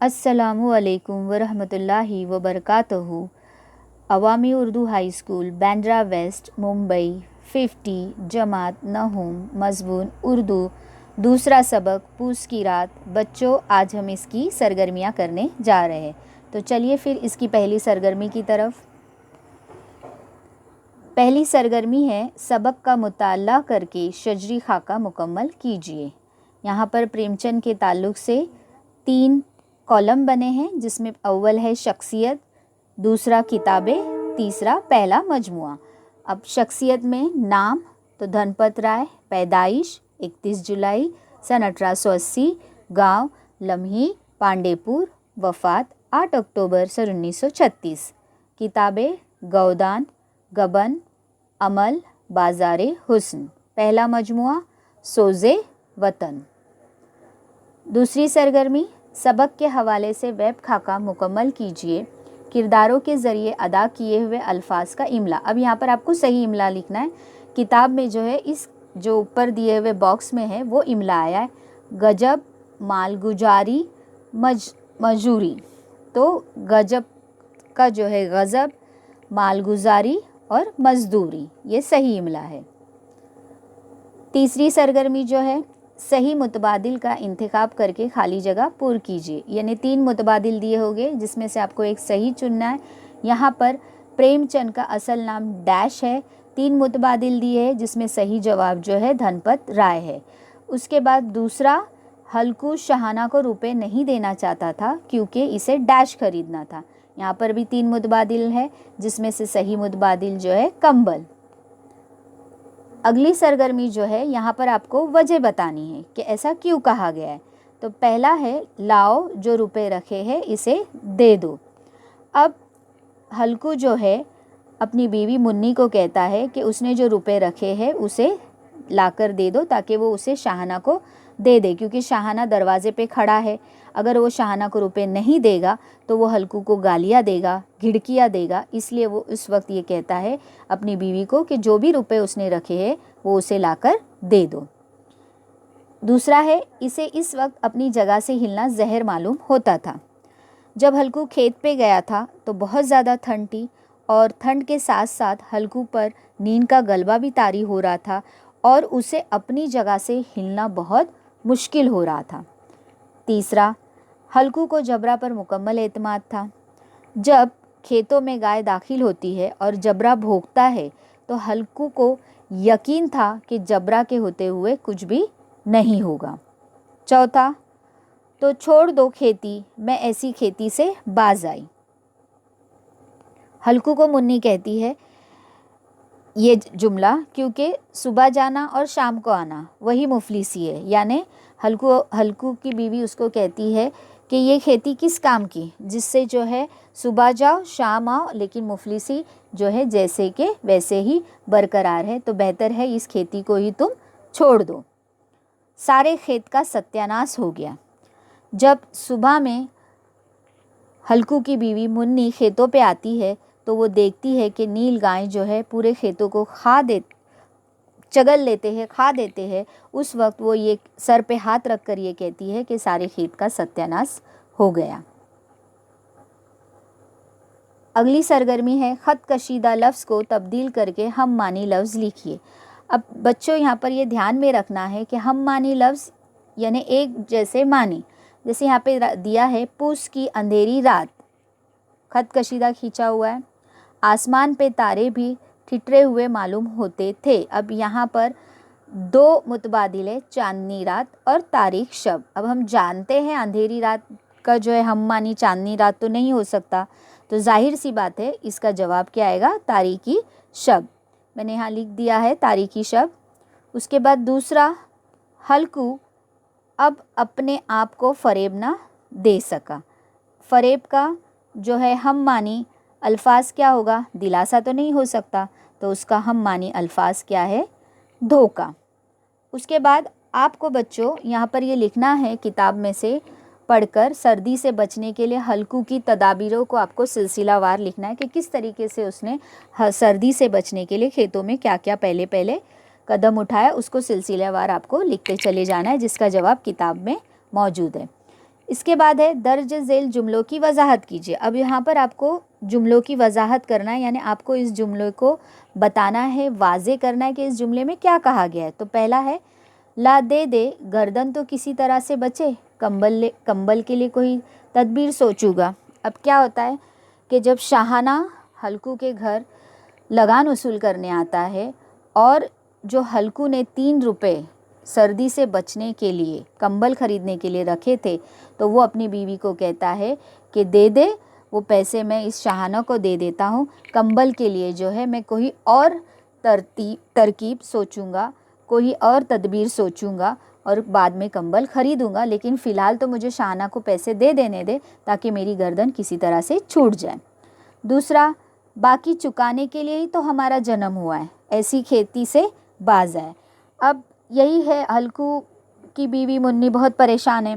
अस्सलामु अलैकुम वरहमतुल्लाहि वबरकातुहू। Awami Urdu high school Bandra west Mumbai 50 जमात नहूम मज़मून उर्दू दूसरा सबक पूस की रात। बच्चों, आज हम इसकी सरगर्मियाँ करने जा रहे हैं, तो चलिए फिर इसकी पहली सरगर्मी की तरफ। पहली सरगर्मी है सबक का मुताला करके शजरी खाका मुकम्मल कीजिए। यहाँ पर प्रेमचंद के ताल्लुक़ से 3 कॉलम बने हैं, जिसमें अव्वल है शख्सियत, दूसरा किताबें, तीसरा पहला मजमुआ। अब शख्सियत में नाम तो धनपत राय, पैदाइश 31 जुलाई सन 1880, गांव लम्ही पांडेपुर, वफ़ात 8 अक्टूबर सन 1936। किताबें गौदान, गबन, अमल, बाज़ारे हुस्न। पहला मजमुआ सोज़े वतन। दूसरी सरगर्मी सबक के हवाले से वेब खाका मुकम्मल कीजिए। किरदारों के ज़रिए अदा किए हुए अल्फाज का इमला। अब यहाँ पर आपको सही इमला लिखना है। किताब में जो है, इस जो ऊपर दिए हुए बॉक्स में है वो इमला आया है। गजब, मालगुजारी, मजूरी। तो गजब का जो है गज़ब, मालगुजारी और मजदूरी, ये सही इमला है। तीसरी सरगर्मी जो है सही मुतबादिल का इंतखाब करके खाली जगह पूर कीजिए। यानी 3 मुतबादिल दिए होंगे, जिसमें से आपको एक सही चुनना है। यहाँ पर प्रेमचंद का असल नाम डैश है। 3 मुतबादिल दिए हैं, जिसमें सही जवाब जो है धनपत राय है। उसके बाद दूसरा, हल्कू शहाना को रुपए नहीं देना चाहता था क्योंकि इसे डैश खरीदना था। यहाँ पर भी 3 मुतबादिल है, जिसमें से सही मुतबादिल जो है कंबल। अगली सरगर्मी जो है, यहाँ पर आपको वजह बतानी है कि ऐसा क्यों कहा गया है। तो पहला है लाओ जो रुपए रखे हैं इसे दे दो। अब हल्कू जो है अपनी बीवी मुन्नी को कहता है कि उसने जो रुपए रखे हैं उसे लाकर दे दो, ताकि वो उसे शाहाना को दे दे, क्योंकि शाहाना दरवाजे पे खड़ा है। अगर वो शाहाना को रुपए नहीं देगा तो वो हल्कू को गालियाँ देगा, घिड़कियाँ देगा। इसलिए वो उस वक्त ये कहता है अपनी बीवी को कि जो भी रुपए उसने रखे हैं वो उसे लाकर दे दो। दूसरा है, इसे इस वक्त अपनी जगह से हिलना जहर मालूम होता था। जब हल्कू खेत पे गया था तो बहुत ज़्यादा ठंड थी, और ठंड के साथ साथ हल्कू पर नींद का गलबा भी तारी हो रहा था, और उसे अपनी जगह से हिलना बहुत मुश्किल हो रहा था। तीसरा, हल्कू को जबरा पर मुकम्मल एतमाद था। जब खेतों में गाय दाखिल होती है और जबरा भौंकता है तो हल्कू को यकीन था कि जबरा के होते हुए कुछ भी नहीं होगा। चौथा, तो छोड़ दो खेती, मैं ऐसी खेती से बाज आई। हल्कू को मुन्नी कहती है ये जुमला, क्योंकि सुबह जाना और शाम को आना वही मुफलिसी है। यानी हल्कू की बीवी उसको कहती है कि ये खेती किस काम की, जिससे जो है सुबह जाओ शाम आओ, लेकिन मुफलिसी जो है जैसे के वैसे ही बरकरार है, तो बेहतर है इस खेती को ही तुम छोड़ दो। सारे खेत का सत्यानाश हो गया। जब सुबह में हल्कू की बीवी मुन्नी खेतों पे आती है तो वो देखती है कि नील गाय जो है पूरे खेतों को चगल लेते हैं, खा देते हैं। उस वक्त वो ये सर पे हाथ रख कर ये कहती है कि सारे खेत का सत्यानाश हो गया। अगली सरगर्मी है ख़त कशीदा लफ्ज़ को तब्दील करके हम मानी लफ्ज़ लिखिए। अब बच्चों, यहाँ पर ये ध्यान में रखना है कि हम मानी लफ्ज़ यानी एक जैसे मानी। जैसे यहाँ पे दिया है पूस की अंधेरी रात, ख़त कशीदा खींचा हुआ है। आसमान पे तारे भी ठिठरे हुए मालूम होते थे। अब यहाँ पर 2 मुतबादिल है, चांदनी रात और तारीख शब। अब हम जानते हैं अंधेरी रात का जो है हम मानी चांदनी रात तो नहीं हो सकता, तो जाहिर सी बात है इसका जवाब क्या आएगा, तारीखी शब। मैंने यहाँ लिख दिया है तारीखी शब। उसके बाद दूसरा, हल्कू अब अपने आप को फरेब ना दे सका। फरेब का जो है हम मानी अल्फाज क्या होगा, दिलासा तो नहीं हो सकता, तो उसका हम मानी अल्फाज क्या है, धोखा। उसके बाद आपको बच्चों यहाँ पर ये लिखना है, किताब में से पढ़कर सर्दी से बचने के लिए हल्कू की तदाबीरों को आपको सिलसिलावार लिखना है कि किस तरीके से उसने सर्दी से बचने के लिए खेतों में क्या क्या पहले पहले कदम उठाया, उसको सिलसिलावार आपको लिखते चले जाना है, जिसका जवाब किताब में मौजूद है। اس کے بعد ہے درج ذیل جملوں کی وضاحت کیجیے. اب یہاں پر آپ کو جملوں کی وضاحت کرنا ہے، یعنی آپ کو اس جملے کو بتانا ہے، واضح کرنا ہے کہ اس جملے میں کیا کہا گیا ہے. تو پہلا ہے لا دے دے گردن تو کسی طرح سے بچے، کمبل کے لیے کوئی تدبیر سوچوں گا. اب کیا ہوتا ہے کہ جب شاہانہ ہلکو کے گھر لگان وصول کرنے آتا ہے اور جو ہلکو نے 3 روپے سردی سے بچنے کے لیے کمبل خریدنے کے لیے رکھے تھے تو وہ اپنی بیوی کو کہتا ہے کہ دے دے، وہ پیسے میں اس شاہانہ کو دے دیتا ہوں، کمبل کے لیے جو ہے میں کوئی اور ترکیب سوچوں گا، کوئی اور تدبیر سوچوں گا اور بعد میں کمبل خریدوں گا، لیکن فی الحال تو مجھے شاہانہ کو پیسے دے دینے دے تاکہ میری گردن کسی طرح سے چھوٹ جائے. دوسرا، باقی چکانے کے لیے ہی تو ہمارا جنم ہوا ہے، ایسی کھیتی سے باز آئے. اب یہی ہے، ہلکو کی بیوی منی بہت پریشان ہے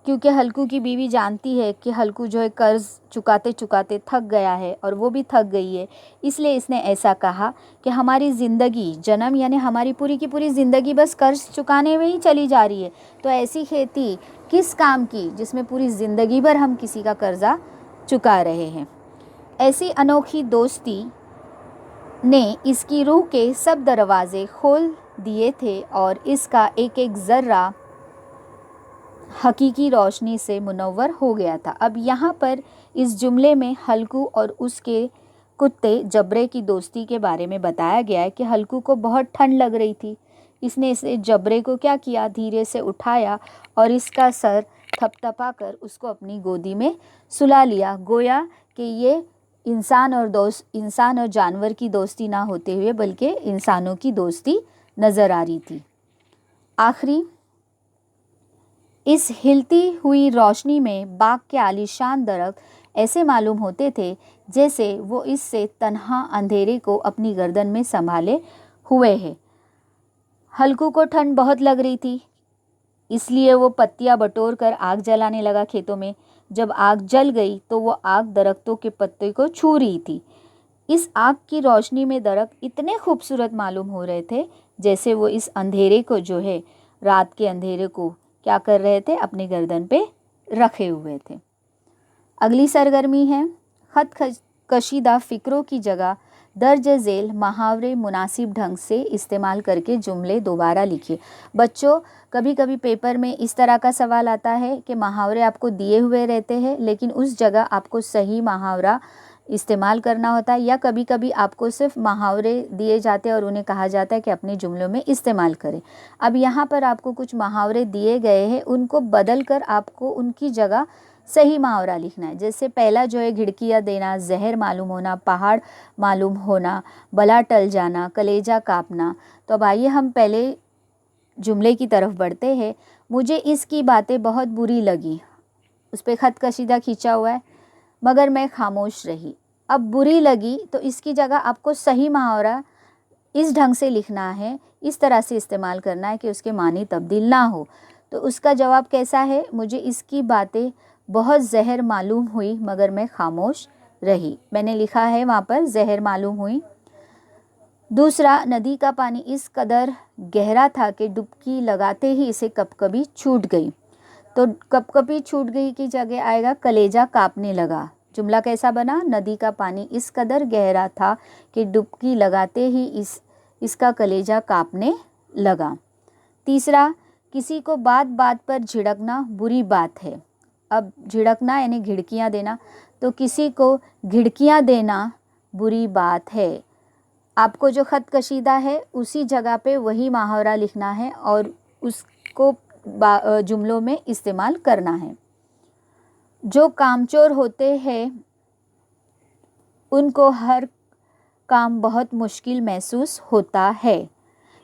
کیونکہ ہلکو کی بیوی جانتی ہے کہ ہلکو جو ہے قرض چکاتے چکاتے تھک گیا ہے اور وہ بھی تھک گئی ہے. اس لیے اس نے ایسا کہا کہ ہماری زندگی جنم یعنی ہماری پوری کی پوری زندگی بس قرض چکانے میں ہی چلی جا رہی ہے، تو ایسی کھیتی کس کام کی جس میں پوری زندگی بھر ہم کسی کا قرضہ چکا رہے ہیں. ایسی انوکھی دوستی نے اس کی روح کے سب دروازے کھول دیے تھے اور اس کا ایک ایک ذرہ حقیقی روشنی سے منور ہو گیا تھا. اب یہاں پر اس جملے میں ہلکو اور اس کے کتے جبرے کی دوستی کے بارے میں بتایا گیا ہے کہ ہلکو کو بہت ٹھنڈ لگ رہی تھی، اس نے اسے جبرے کو کیا کیا، دھیرے سے اٹھایا اور اس کا سر تھپ تھپا کر اس کو اپنی گودی میں سلا لیا، گویا کہ یہ انسان اور جانور کی دوستی نہ ہوتے ہوئے بلکہ انسانوں کی دوستی نظر آ رہی تھی. آخری، اس ہلتی ہوئی روشنی میں باغ کے عالیشان درخت ایسے معلوم ہوتے تھے جیسے وہ اس سے تنہا اندھیرے کو اپنی گردن میں سنبھالے ہوئے ہے. ہلکو کو ٹھنڈ بہت لگ رہی تھی، اس لیے وہ پتیاں بٹور کر آگ جلانے لگا کھیتوں میں. جب آگ جل گئی تو وہ آگ درختوں کے پتے کو چھو رہی تھی. اس آگ کی روشنی میں درخت اتنے خوبصورت معلوم ہو رہے تھے جیسے وہ اس اندھیرے کو جو ہے، رات کے اندھیرے کو کیا کر رہے تھے، اپنی گردن پہ رکھے ہوئے تھے. اگلی سرگرمی ہے خط کشیدہ فکروں کی جگہ درج ذیل محاورے مناسب ڈھنگ سے استعمال کر کے جملے دوبارہ لکھیے. بچوں، کبھی کبھی پیپر میں اس طرح کا سوال آتا ہے کہ محاورے آپ کو دیے ہوئے رہتے ہیں لیکن اس جگہ آپ کو صحیح محاورہ استعمال کرنا ہوتا ہے، یا کبھی کبھی آپ کو صرف محاورے دیے جاتے ہیں اور انہیں کہا جاتا ہے کہ اپنے جملوں میں استعمال کریں. اب یہاں پر آپ کو کچھ محاورے دیے گئے ہیں، ان کو بدل کر آپ کو ان کی جگہ صحیح محاورہ لکھنا ہے. جیسے پہلا جو ہے گھڑکیاں دینا، زہر معلوم ہونا، پہاڑ معلوم ہونا، بلا ٹل جانا، کلیجہ کانپنا. تو اب آئیے ہم پہلے جملے کی طرف بڑھتے ہیں. مجھے اس کی باتیں بہت بری لگی، اس پہ خط کشیدہ کھینچا ہوا ہے، مگر میں خاموش رہی. اب بری لگی تو اس کی جگہ آپ کو صحیح محاورہ اس ڈھنگ سے لکھنا ہے، اس طرح سے استعمال کرنا ہے کہ اس کے معنی تبدیل نہ ہو. تو اس کا جواب کیسا ہے، مجھے اس کی باتیں بہت زہر معلوم ہوئی مگر میں خاموش رہی. میں نے لکھا ہے وہاں پر زہر معلوم ہوئی. دوسرا، ندی کا پانی اس قدر گہرا تھا کہ ڈبکی لگاتے ہی اسے کپکپی چھوٹ گئی. تو کپکپی چھوٹ گئی کی جگہ آئے گا کلیجہ کانپنے لگا. جملہ کیسا بنا، ندی کا پانی اس قدر گہرا تھا کہ ڈبکی لگاتے ہی اس کا کلیجہ کانپنے لگا. تیسرا، کسی کو بات بات پر جھڑکنا بری بات ہے. اب جھڑکنا یعنی گھڑکیاں دینا، تو کسی کو گھڑکیاں دینا بری بات ہے. آپ کو جو خط کشیدہ ہے اسی جگہ پہ وہی محاورہ لکھنا ہے اور اس کو جملوں میں استعمال کرنا ہے. جو کامچور ہوتے ہیں ان کو ہر کام بہت مشکل محسوس ہوتا ہے،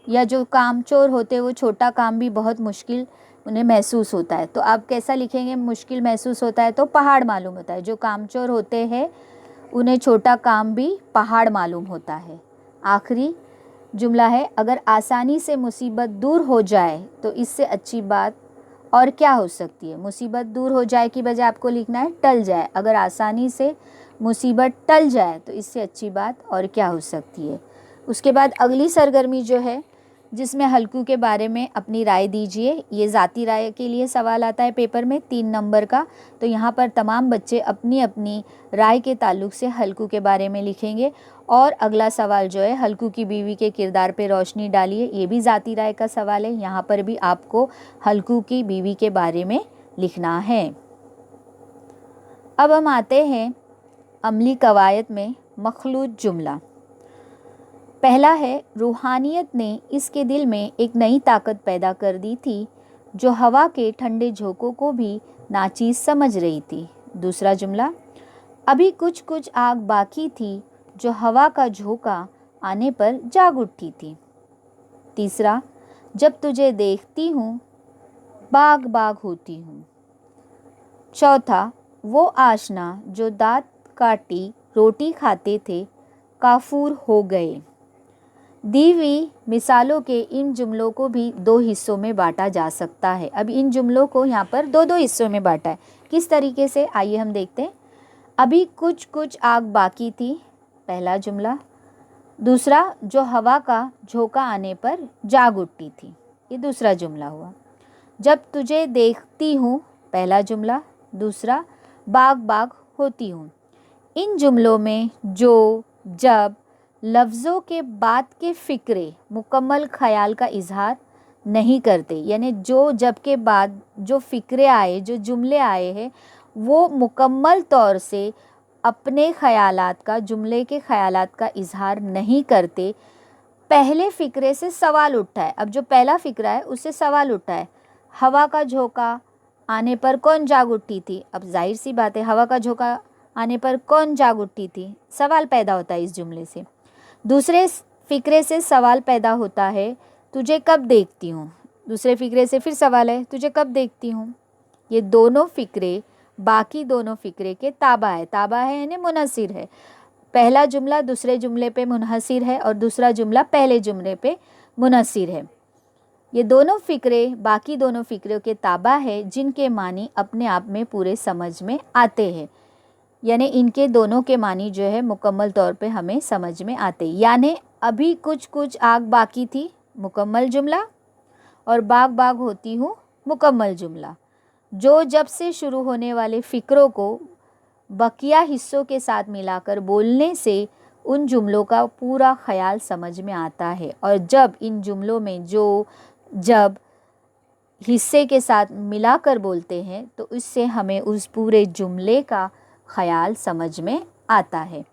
یا جو کامچور ہوتے وہ چھوٹا کام بھی بہت مشکل انہیں محسوس ہوتا ہے. تو آپ کیسا لکھیں گے، مشکل محسوس ہوتا ہے تو پہاڑ معلوم ہوتا ہے. جو کامچور ہوتے ہیں انہیں چھوٹا کام بھی پہاڑ معلوم ہوتا ہے. آخری جملہ ہے اگر آسانی سے مصیبت دور ہو جائے تو اس سے اچھی بات اور کیا ہو سکتی ہے. مصیبت دور ہو جائے کی بجائے آپ کو لکھنا ہے ٹل جائے. اگر آسانی سے مصیبت ٹل جائے تو اس سے اچھی بات اور کیا ہو سکتی ہے. اس کے بعد اگلی سرگرمی جو ہے जिसमें हल्कू के बारे में अपनी राय दीजिए। ये ज़ाती राय के लिए सवाल आता है पेपर में 3 नंबर का। तो यहाँ पर तमाम बच्चे अपनी अपनी राय के ताल्लुक से हल्कू के बारे में लिखेंगे। और अगला सवाल जो है, हल्कू की बीवी के किरदार पे रोशनी डालिए, ये भी ज़ाती राय का सवाल है। यहाँ पर भी आपको हल्कू की बीवी के बारे में लिखना है। अब हम आते हैं अमली कवायद में मखलूत जुमला। पहला है, रूहानियत ने इसके दिल में एक नई ताकत पैदा कर दी थी जो हवा के ठंडे झोंकों को भी नाचीज समझ रही थी। दूसरा जुमला, अभी कुछ कुछ आग बाकी थी जो हवा का झोंका आने पर जाग उठी थी। तीसरा, जब तुझे देखती हूँ बाग बाग होती हूँ। चौथा, वो आशना जो दांत काटी रोटी खाते थे काफूर हो गए। दी हुई मिसालों के इन जुमलों को भी 2 हिस्सों में बांटा जा सकता है। अब इन जुमलों को यहाँ पर 2 हिस्सों में बांटा है। किस तरीके से, आइए हम देखते हैं। अभी कुछ कुछ आग बाकी थी, पहला जुमला। दूसरा, जो हवा का झोंका आने पर जाग उठती थी, ये दूसरा जुमला हुआ। जब तुझे देखती हूँ, पहला जुमला। दूसरा, बाग बाग होती हूँ। इन जुमलों में जो, जब लफ्ज़ों के बाद के फ़िक्रे मुकम्मल ख़याल का इजहार नहीं करते, यानी जो जब के बाद जो फ़िक्रे आए, जो जुमले आए हैं, वो मुकम्मल तौर से अपने ख़यालात का, जुमले के ख़यालात का इजहार नहीं करते। पहले फ़िक्रे से सवाल उठता है। अब जो पहला फ़िक्रा है उससे सवाल उठता है, हवा का झोंका आने पर कौन जाग उठी थी। अब जाहिर सी बात है, हवा का झोंका आने पर कौन जाग उठी थी, सवाल पैदा होता है इस जुमले से। दूसरे फ़िक्रे से सवाल पैदा होता है, तुझे कब देखती हूँ। दूसरे फ़िक्रे से फिर सवाल है, तुझे कब देखती हूँ। ये दोनों फ़िक्रे बाकी दोनों फ़िक्रे के ताबा है। ताबा है यानी मुनहसिर है। पहला जुमला दूसरे जुमले पे मुनहसिर है और दूसरा जुमला पहले जुमले पे मुनहसिर है। ये दोनों फ़िक्रे बाकी दोनों फ़िक्रों के ताबा है, जिनके मानी अपने आप में पूरे समझ में आते हैं। यानी इनके दोनों के मानी जो है मुकम्मल तौर पे हमें समझ में आते। यानी अभी कुछ कुछ आग बाकी थी, मुकम्मल जुमला, और बाग बाग होती हूँ, मुकम्मल जुमला। जो जब से शुरू होने वाले फ़िक्रों को बकिया हिस्सों के साथ मिलाकर बोलने से उन जुमलों का पूरा ख़याल समझ में आता है। और जब इन जुमलों में जो, जब हिस्से के साथ मिलाकर बोलते हैं तो इससे हमें उस पूरे जुमले का ख़याल समझ में आता है।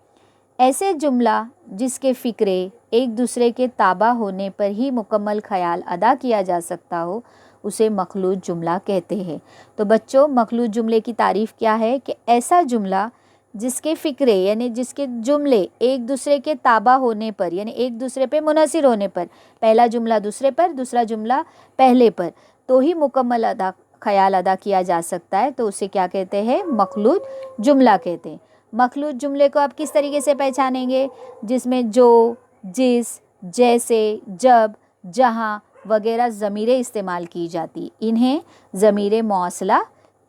ऐसे जुमला जिसके फ़िक्रे एक दूसरे के ताबा होने पर ही मुकम्मल ख़याल अदा किया जा सकता हो, उसे मखलूत जुमला कहते हैं। तो बच्चों, मखलूत जुमले की तारीफ़ क्या है कि ऐसा जुमला जिसके फ़िक्रे यानी जिसके जुमले एक दूसरे के ताबा होने पर, यानी एक दूसरे पे मुनहसिर होने पर, पहला जुमला दूसरे पर, दूसरा जुमला पहले पर, तो ही मुकम्मल ख़याल अदा किया जा सकता है। तो उसे क्या कहते हैं, मखलूत जुमला कहते हैं। मखलूत जुमले को आप किस तरीके से पहचानेंगे, जिसमें जो, जिस, जैसे, जब, जहाँ वगैरह ज़मीरें इस्तेमाल की जाती, इन्हें ज़मीरे मौसला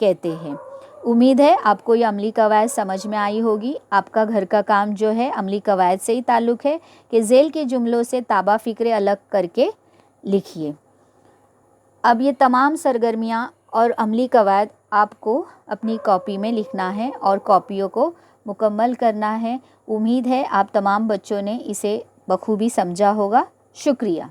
कहते हैं। उम्मीद है आपको ये अमली कवायद समझ में आई होगी। आपका घर का काम जो है अमली कवायद से ही ताल्लुक़ है कि ज़ेल के जुमलों से ताबा फ़िक्रे अलग करके लिखिए। अब ये तमाम सरगर्मियाँ और अमली कवायद आपको अपनी कॉपी में लिखना है और कॉपियों को मुकम्मल करना है। उम्मीद है आप तमाम बच्चों ने इसे बखूबी समझा होगा। शुक्रिया।